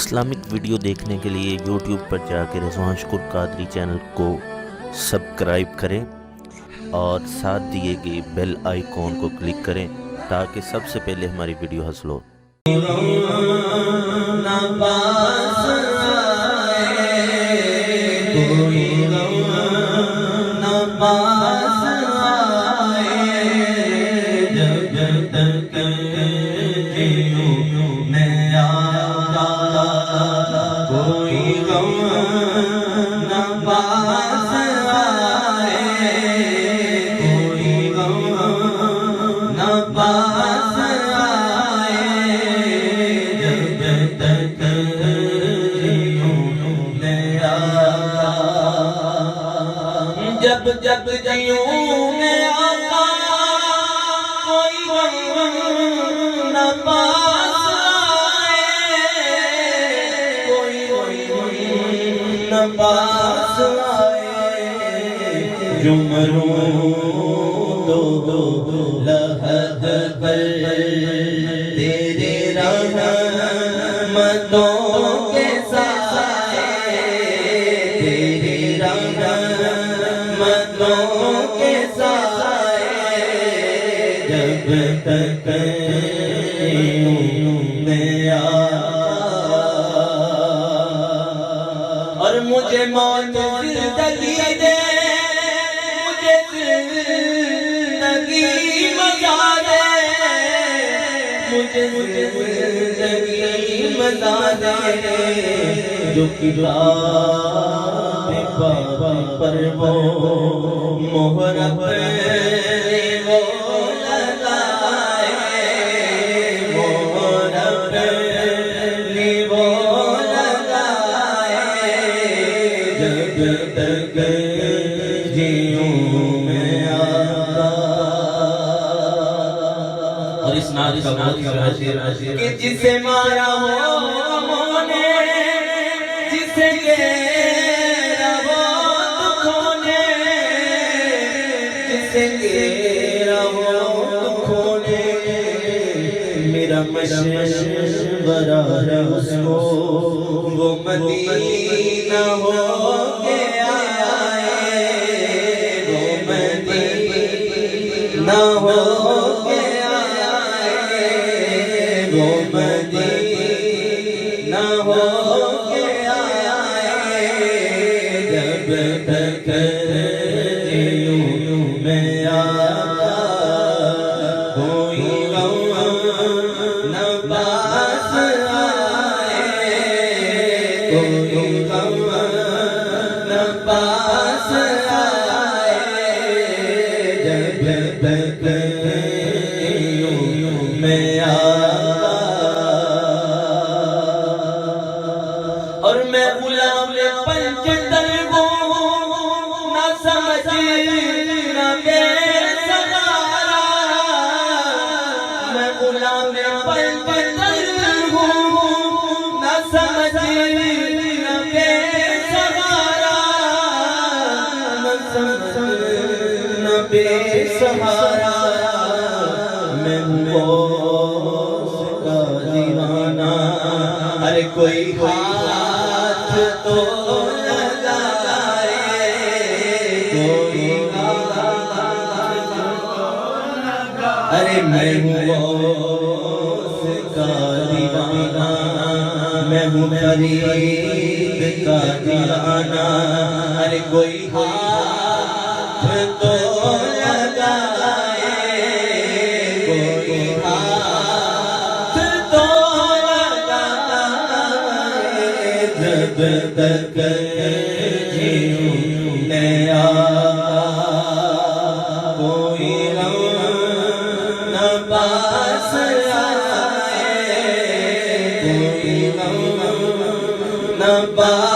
Islamic video دیکھنے کے لیے یوٹیوب پر جا کے رضوان شکر قادری چینل کو سبسکرائب کریں اور ساتھ دیے گئے بیل آئیکن کو کلک کریں تاکہ سب سے پہلے ہماری ویڈیو حاصل ہو۔ جب جب جیوں میں آقا کوئی غم نہ پاس آئے، کوئی غم نہ پاس آئے، جو مروں دو لحد پر تیرے رحمتوں کے سائے، تیرے رحمتوں کے سائے، جب تک میں اور مجھے موت زندگی دے، مجھے زندگی مزہ دے، مجھے زندگی مزہ دے، جو کتاب پاک پر وہ مہر اپنی وہ لگائے، مہر اپنی وہ لگائے، جب تک جیوں میں آقا۔ اور اس نعت کا بہت شعر کہ جسے مارا ہو غموں نے، جسے گھیرا ہو دکھوں نے، جسے گھیرا ہو دکھوں نے، میرا مشورہ ہے اس کو وہ مدینہ ہو کے آئے، وہ مدینہ ہو کے آئے، وہ مدینہ ہو کے آئے، جب تک جیوں میں آقا کوئی غم نہ پاس آئے، کوئی غم نہ پاس آئے، جب تک جیوں میں آقا۔ اور میں غلام پنج طلبوں نہ سمجھ نہ بے سہارا، میں غلام پنج طلبوں نہ سمجھ نہ بے سہارا، نہ سمجھ نہ بے سہارا، میں غوث کا دیوانہ، ارے کوئی ہاتھ تو لگائے، کوئی ہاتھ تو لگائے، ارے میں غوث کا دیوانہ، میں ہوں فرید کا دیوانہ، ارے کوئی ہاتھ تو لگائے، کوئی ہاتھ تو لگائے، جب تک جیوں میں آقا کوئی غم نہ پاس آئے، کوئی غم نہ پاس